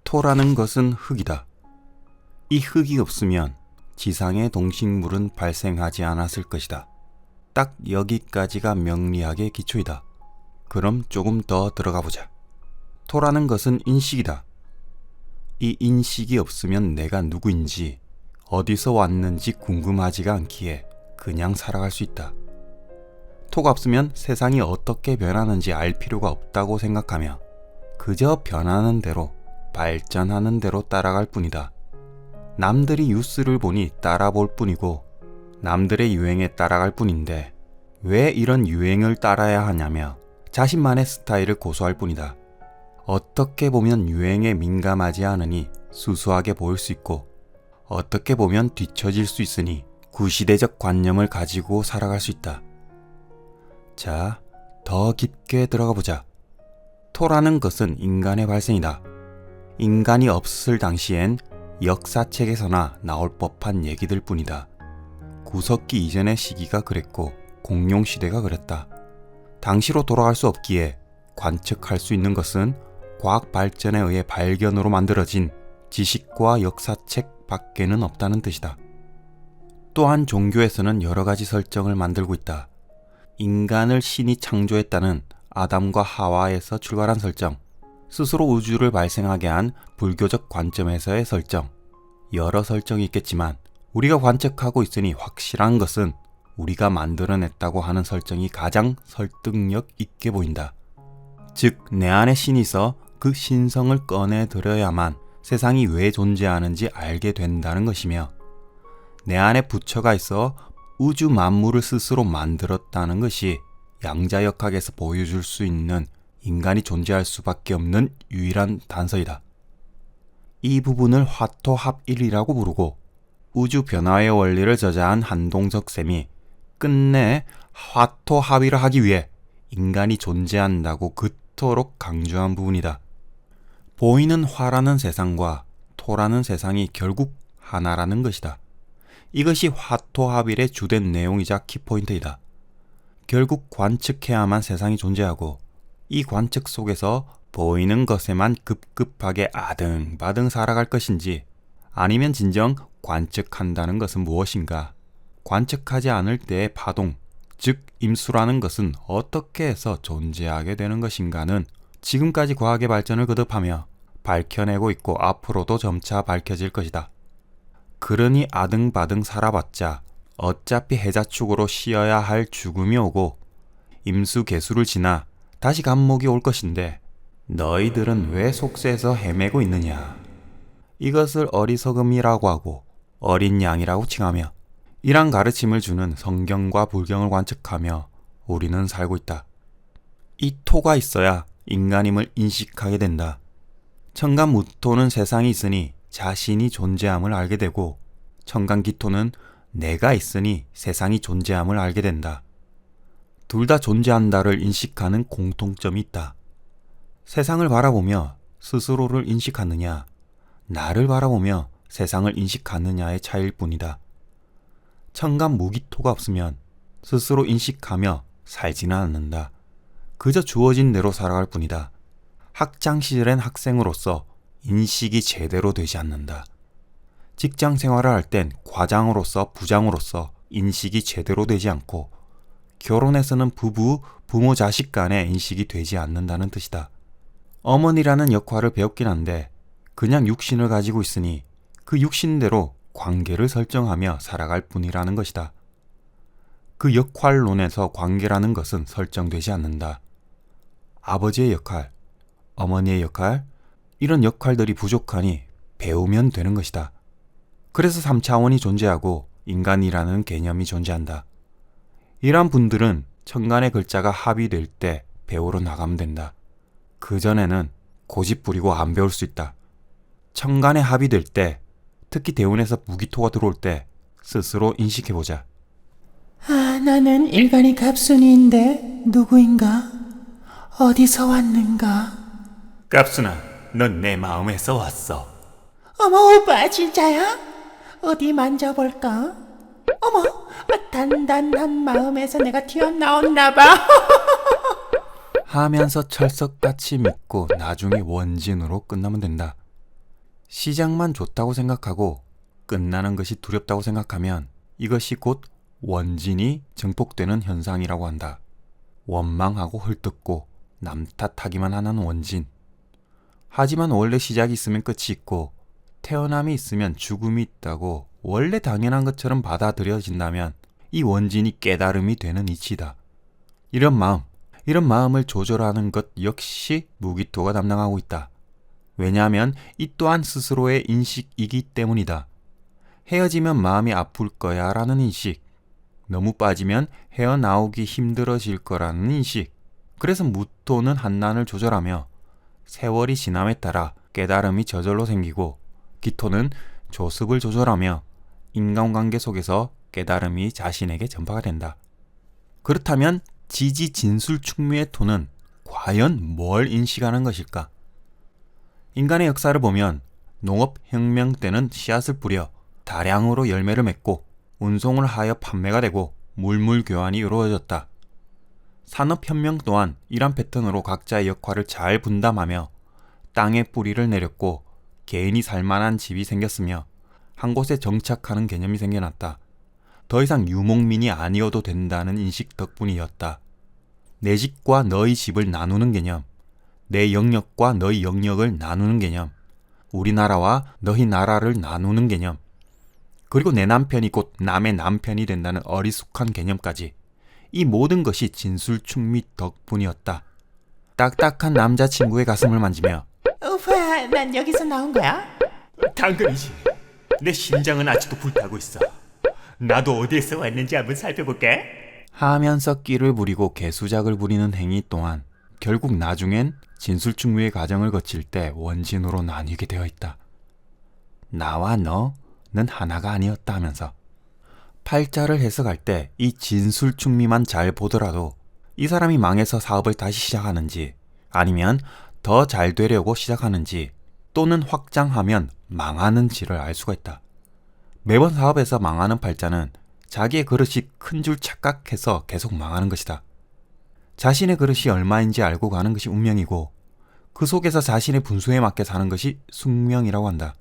토라는 것은 흙이다. 이 흙이 없으면 지상의 동식물은 발생하지 않았을 것이다. 딱 여기까지가 명리학의 기초이다. 그럼 조금 더 들어가 보자. 토라는 것은 인식이다. 이 인식이 없으면 내가 누구인지 어디서 왔는지 궁금하지가 않기에 그냥 살아갈 수 있다. 토가 없으면 세상이 어떻게 변하는지 알 필요가 없다고 생각하며 그저 변하는 대로 발전하는 대로 따라갈 뿐이다. 남들이 뉴스를 보니 따라볼 뿐이고 남들의 유행에 따라갈 뿐인데 왜 이런 유행을 따라야 하냐며 자신만의 스타일을 고수할 뿐이다. 어떻게 보면 유행에 민감하지 않으니 수수하게 보일 수 있고 어떻게 보면 뒤처질 수 있으니 구시대적 관념을 가지고 살아갈 수 있다. 자, 더 깊게 들어가 보자. 토라는 것은 인간의 발생이다. 인간이 없을 당시엔 역사책에서나 나올 법한 얘기들 뿐이다. 구석기 이전의 시기가 그랬고 공룡시대가 그랬다. 당시로 돌아갈 수 없기에 관측할 수 있는 것은 과학 발전에 의해 발견으로 만들어진 지식과 역사책 밖에는 없다는 뜻이다. 또한 종교에서는 여러 가지 설정을 만들고 있다. 인간을 신이 창조했다는 아담과 하와에서 출발한 설정, 스스로 우주를 발생하게 한 불교적 관점에서의 설정, 여러 설정이 있겠지만 우리가 관측하고 있으니 확실한 것은 우리가 만들어냈다고 하는 설정이 가장 설득력 있게 보인다. 즉, 내 안에 신이 있어 그 신성을 꺼내들어야만 세상이 왜 존재하는지 알게 된다는 것이며 내 안에 부처가 있어 우주 만물을 스스로 만들었다는 것이 양자역학에서 보여줄 수 있는 인간이 존재할 수밖에 없는 유일한 단서이다. 이 부분을 화토합일이라고 부르고 우주 변화의 원리를 저자한 한동석 쌤이 끝내 화토합일을 하기 위해 인간이 존재한다고 그토록 강조한 부분이다. 보이는 화라는 세상과 토라는 세상이 결국 하나라는 것이다. 이것이 화토합일의 주된 내용이자 키포인트이다. 결국 관측해야만 세상이 존재하고 이 관측 속에서 보이는 것에만 급급하게 아등바등 살아갈 것인지 아니면 진정 관측한다는 것은 무엇인가? 관측하지 않을 때의 파동, 즉 임수라는 것은 어떻게 해서 존재하게 되는 것인가는 지금까지 과학의 발전을 거듭하며 밝혀내고 있고 앞으로도 점차 밝혀질 것이다. 그러니 아등바등 살아봤자 어차피 해자축으로 쉬어야 할 죽음이 오고 임수개수를 지나 다시 감목이 올 것인데 너희들은 왜 속세에서 헤매고 있느냐. 이것을 어리석음이라고 하고 어린 양이라고 칭하며 이러한 가르침을 주는 성경과 불경을 관측하며 우리는 살고 있다. 이 토가 있어야 인간임을 인식하게 된다. 천간무토는 세상이 있으니 자신이 존재함을 알게 되고 천간기토는 내가 있으니 세상이 존재함을 알게 된다. 둘 다 존재한다를 인식하는 공통점이 있다. 세상을 바라보며 스스로를 인식하느냐, 나를 바라보며 세상을 인식하느냐의 차이일 뿐이다. 천간무기토가 없으면 스스로 인식하며 살지는 않는다. 그저 주어진 대로 살아갈 뿐이다. 학창시절엔 학생으로서 인식이 제대로 되지 않는다. 직장 생활을 할 땐 과장으로서 부장으로서 인식이 제대로 되지 않고 결혼해서는 부모 자식 간의 인식이 되지 않는다는 뜻이다. 어머니라는 역할을 배웠긴 한데 그냥 육신을 가지고 있으니 그 육신대로 관계를 설정하며 살아갈 뿐이라는 것이다. 그 역할론에서 관계라는 것은 설정되지 않는다. 아버지의 역할, 어머니의 역할, 이런 역할들이 부족하니 배우면 되는 것이다. 그래서 3차원이 존재하고 인간이라는 개념이 존재한다. 이러한 분들은 천간의 글자가 합의될 때 배우러 나가면 된다. 그전에는 고집 부리고 안 배울 수 있다. 천간에 합의될 때, 특히 대운에서 무기토가 들어올 때 스스로 인식해보자. 나는 일간이 갑순이인데 누구인가? 어디서 왔는가? 갑순아, 넌 내 마음에서 왔어. 어머, 오빠 진짜야? 어디 만져볼까? 어머, 단단한 마음에서 내가 튀어나왔나봐. 하면서 철석같이 믿고 나중에 원진으로 끝나면 된다. 시작만 좋다고 생각하고 끝나는 것이 두렵다고 생각하면 이것이 곧 원진이 증폭되는 현상이라고 한다. 원망하고 헐뜯고 남 탓하기만 하는 원진. 하지만 원래 시작이 있으면 끝이 있고 태어남이 있으면 죽음이 있다고 원래 당연한 것처럼 받아들여진다면 이 원진이 깨달음이 되는 이치다. 이런 마음을 조절하는 것 역시 무기토가 담당하고 있다. 왜냐하면 이 또한 스스로의 인식이기 때문이다. 헤어지면 마음이 아플 거야 라는 인식, 너무 빠지면 헤어나오기 힘들어질 거라는 인식. 그래서 무토는 한난을 조절하며 세월이 지남에 따라 깨달음이 저절로 생기고, 기토는 조습을 조절하며 인간관계 속에서 깨달음이 자신에게 전파가 된다. 그렇다면 지지진술충미의 토는 과연 뭘 인식하는 것일까? 인간의 역사를 보면 농업혁명 때는 씨앗을 뿌려 다량으로 열매를 맺고 운송을 하여 판매가 되고 물물교환이 이루어졌다. 산업혁명 또한 이런 패턴으로 각자의 역할을 잘 분담하며 땅에 뿌리를 내렸고 개인이 살만한 집이 생겼으며 한 곳에 정착하는 개념이 생겨났다. 더 이상 유목민이 아니어도 된다는 인식 덕분이었다. 내 집과 너희 집을 나누는 개념, 내 영역과 너희 영역을 나누는 개념, 우리나라와 너희 나라를 나누는 개념, 그리고 내 남편이 곧 남의 남편이 된다는 어리숙한 개념까지, 이 모든 것이 진술충미 덕분이었다. 딱딱한 남자친구의 가슴을 만지며 오빠, 난 여기서 나온 거야? 당근이지. 내 심장은 아직도 불타고 있어. 나도 어디에서 왔는지 한번 살펴볼게. 하면서 끼를 부리고 개수작을 부리는 행위 또한 결국 나중엔 진술충미의 과정을 거칠 때 원진으로 나뉘게 되어 있다. 나와 너는 하나가 아니었다 하면서 팔자를 해석할 때 이 진술충미만 잘 보더라도 이 사람이 망해서 사업을 다시 시작하는지, 아니면 더 잘 되려고 시작하는지, 또는 확장하면 망하는지를 알 수가 있다. 매번 사업에서 망하는 팔자는 자기의 그릇이 큰 줄 착각해서 계속 망하는 것이다. 자신의 그릇이 얼마인지 알고 가는 것이 운명이고, 그 속에서 자신의 분수에 맞게 사는 것이 숙명이라고 한다.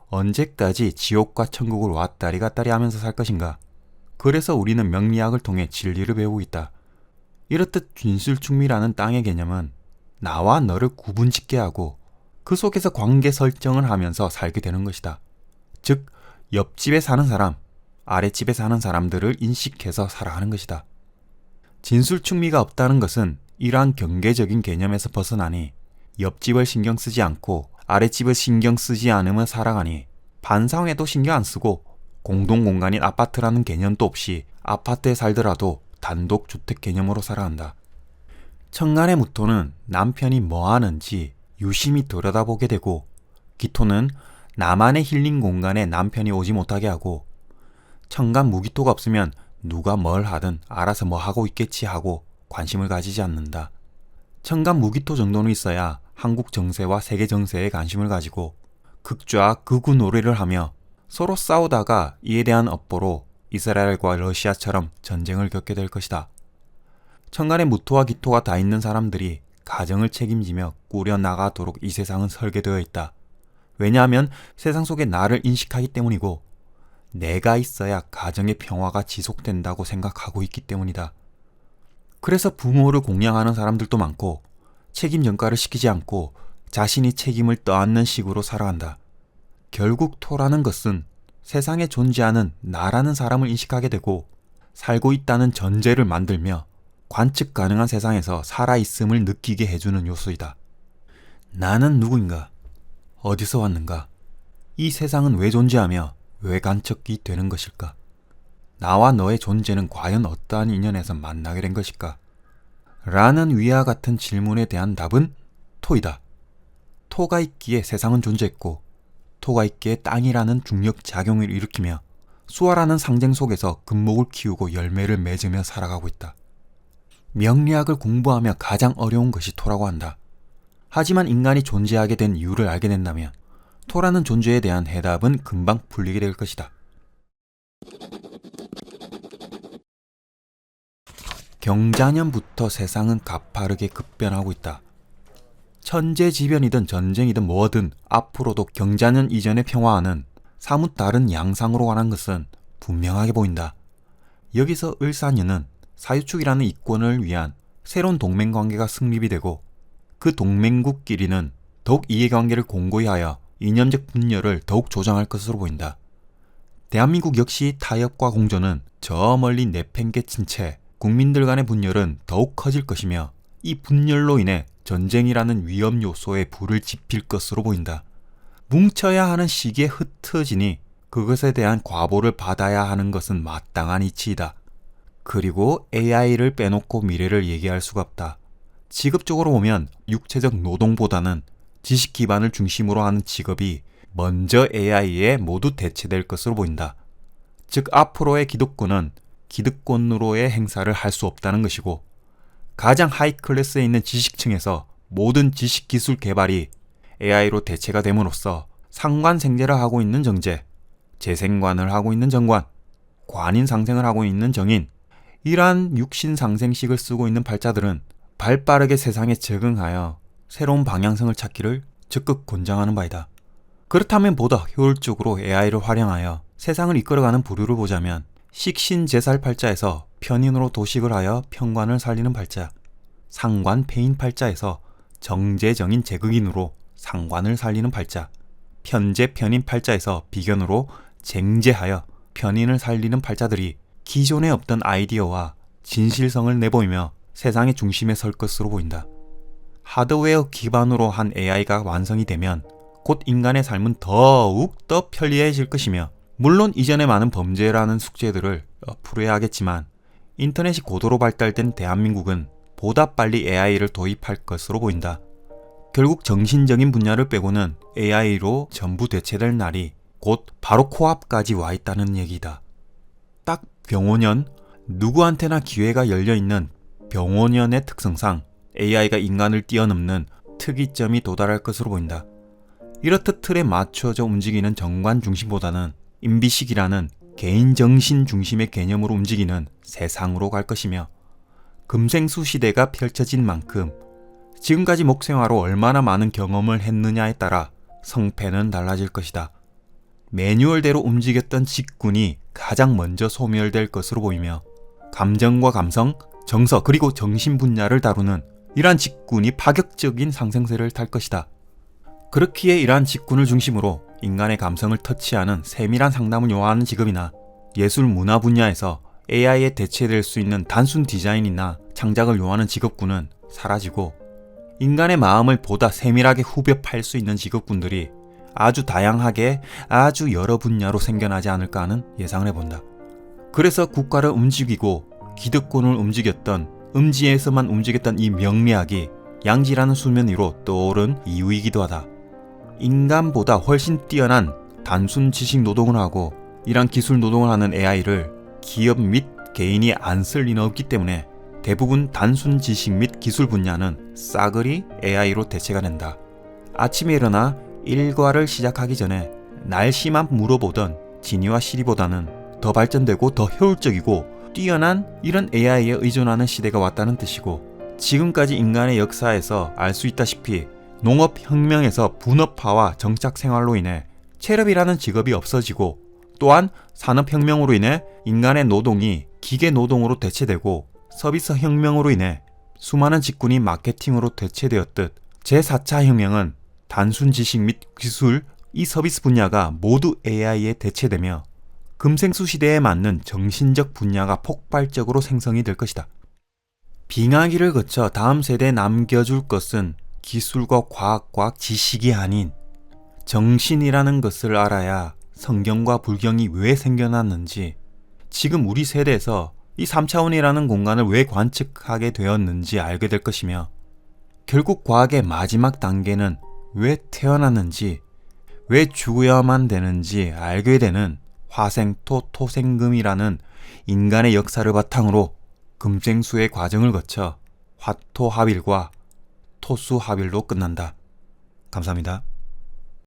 언제까지 지옥과 천국을 왔다리 갔다리 하면서 살 것인가? 그래서 우리는 명리학을 통해 진리를 배우고 있다. 이렇듯 진술충미라는 땅의 개념은 나와 너를 구분짓게 하고 그 속에서 관계 설정을 하면서 살게 되는 것이다. 즉, 옆집에 사는 사람, 아랫집에 사는 사람들을 인식해서 살아가는 것이다. 진술충미가 없다는 것은 이러한 경계적인 개념에서 벗어나니 옆집을 신경 쓰지 않고 아랫집을 신경 쓰지 않으며 살아가니 반상회도 신경 안 쓰고 공동공간인 아파트라는 개념도 없이 아파트에 살더라도 단독주택 개념으로 살아간다. 천간의 무토는 남편이 뭐 하는지 유심히 들여다보게 되고, 기토는 나만의 힐링 공간에 남편이 오지 못하게 하고, 천간 무기토가 없으면 누가 뭘 하든 알아서 뭐 하고 있겠지 하고 관심을 가지지 않는다. 천간 무기토 정도는 있어야 한국 정세와 세계 정세에 관심을 가지고 극좌 극우 노래를 하며 서로 싸우다가 이에 대한 업보로 이스라엘과 러시아처럼 전쟁을 겪게 될 것이다. 천간에 무토와 기토가 다 있는 사람들이 가정을 책임지며 꾸려나가도록 이 세상은 설계되어 있다. 왜냐하면 세상 속에 나를 인식하기 때문이고, 내가 있어야 가정의 평화가 지속된다고 생각하고 있기 때문이다. 그래서 부모를 공양하는 사람들도 많고, 책임 전가를 시키지 않고 자신이 책임을 떠안는 식으로 살아간다. 결국 토라는 것은 세상에 존재하는 나라는 사람을 인식하게 되고, 살고 있다는 전제를 만들며 관측 가능한 세상에서 살아있음을 느끼게 해주는 요소이다. 나는 누구인가? 어디서 왔는가? 이 세상은 왜 존재하며 왜 관측이 되는 것일까? 나와 너의 존재는 과연 어떠한 인연에서 만나게 된 것일까? 라는 위와 같은 질문에 대한 답은 토이다. 토가 있기에 세상은 존재했고, 토가 있기에 땅이라는 중력 작용을 일으키며 수화라는 상징 속에서 금목을 키우고 열매를 맺으며 살아가고 있다. 명리학을 공부하며 가장 어려운 것이 토라고 한다. 하지만 인간이 존재하게 된 이유를 알게 된다면 토라는 존재에 대한 해답은 금방 풀리게 될 것이다. 경자년부터 세상은 가파르게 급변하고 있다. 천재지변이든 전쟁이든 뭐든 앞으로도 경자년 이전의 평화와는 사뭇 다른 양상으로 가는 것은 분명하게 보인다. 여기서 을사년은 사유축이라는 이권을 위한 새로운 동맹관계가 성립이 되고 그 동맹국끼리는 더욱 이해관계를 공고히 하여 이념적 분열을 더욱 조장할 것으로 보인다. 대한민국 역시 타협과 공존은 저 멀리 내팽개친 채 국민들 간의 분열은 더욱 커질 것이며 이 분열로 인해 전쟁이라는 위험 요소에 불을 지필 것으로 보인다. 뭉쳐야 하는 시기에 흩어지니 그것에 대한 과보를 받아야 하는 것은 마땅한 이치이다. 그리고 AI를 빼놓고 미래를 얘기할 수가 없다. 직업적으로 보면 육체적 노동보다는 지식 기반을 중심으로 하는 직업이 먼저 AI에 모두 대체될 것으로 보인다. 즉 앞으로의 기득권은 기득권으로의 행사를 할 수 없다는 것이고 가장 하이 클래스에 있는 지식층에서 모든 지식 기술 개발이 AI로 대체가 됨으로써 상관생제를 하고 있는 정제, 재생관을 하고 있는 정관, 관인상생을 하고 있는 정인, 이러한 육신상생식을 쓰고 있는 팔자들은 발빠르게 세상에 적응하여 새로운 방향성을 찾기를 적극 권장하는 바이다. 그렇다면 보다 효율적으로 AI를 활용하여 세상을 이끌어가는 부류를 보자면 식신제살 팔자에서 편인으로 도식을 하여 편관을 살리는 팔자, 상관 폐인 팔자에서 정제정인 제극인으로 상관을 살리는 팔자, 편제 편인 팔자에서 비견으로 쟁제하여 편인을 살리는 팔자들이 기존에 없던 아이디어와 진실성을 내보이며 세상의 중심에 설 것으로 보인다. 하드웨어 기반으로 한 AI가 완성이 되면 곧 인간의 삶은 더욱 더 편리해질 것이며 물론 이전에 많은 범죄라는 숙제들을 풀어야 하겠지만 인터넷이 고도로 발달된 대한민국은 보다 빨리 AI를 도입할 것으로 보인다. 결국 정신적인 분야를 빼고는 AI로 전부 대체될 날이 곧 바로 코앞까지 와 있다는 얘기다. 딱 병오년, 누구한테나 기회가 열려있는 병오년의 특성상 AI가 인간을 뛰어넘는 특이점이 도달할 것으로 보인다. 이렇듯 틀에 맞춰져 움직이는 정관 중심보다는 임비식이라는 개인 정신 중심의 개념으로 움직이는 세상으로 갈 것이며 금생수 시대가 펼쳐진 만큼 지금까지 목생화로 얼마나 많은 경험을 했느냐에 따라 성패는 달라질 것이다. 매뉴얼대로 움직였던 직군이 가장 먼저 소멸될 것으로 보이며 감정과 감성, 정서 그리고 정신 분야를 다루는 이러한 직군이 파격적인 상승세를 탈 것이다. 그렇기에 이러한 직군을 중심으로 인간의 감성을 터치하는 세밀한 상담을 요하는 직업이나 예술 문화 분야에서 AI에 대체될 수 있는 단순 디자인이나 창작을 요하는 직업군은 사라지고 인간의 마음을 보다 세밀하게 후벼 팔 수 있는 직업군들이 아주 다양하게 아주 여러 분야로 생겨나지 않을까 하는 예상을 해본다. 그래서 국가를 움직이고 기득권을 움직였던 음지에서만 움직였던 이 명리학이 양지라는 수면 위로 떠오른 이유이기도 하다. 인간보다 훨씬 뛰어난 단순 지식 노동을 하고 이런 기술 노동을 하는 AI를 기업 및 개인이 안 쓸 리는 없기 때문에 대부분 단순 지식 및 기술 분야는 싸그리 AI로 대체가 된다. 아침에 일어나 일과를 시작하기 전에 날씨만 물어보던 진이와 시리보다는 더 발전되고 더 효율적이고 뛰어난 이런 AI에 의존하는 시대가 왔다는 뜻이고 지금까지 인간의 역사에서 알 수 있다시피 농업혁명에서 분업화와 정착생활로 인해 체력이라는 직업이 없어지고 또한 산업혁명으로 인해 인간의 노동이 기계노동으로 대체되고 서비스혁명으로 인해 수많은 직군이 마케팅으로 대체되었듯 제4차 혁명은 단순 지식 및 기술, 이 서비스 분야가 모두 AI에 대체되며 금생수 시대에 맞는 정신적 분야가 폭발적으로 생성이 될 것이다. 빙하기를 거쳐 다음 세대에 남겨줄 것은 기술과 과학과 지식이 아닌 정신이라는 것을 알아야 성경과 불경이 왜 생겨났는지, 지금 우리 세대에서 이 3차원이라는 공간을 왜 관측하게 되었는지 알게 될 것이며 결국 과학의 마지막 단계는 왜 태어났는지, 왜 죽어야만 되는지 알게 되는 화생토 토생금이라는 인간의 역사를 바탕으로 금생수의 과정을 거쳐 화토화빌과 토수화빌로 끝난다. 감사합니다.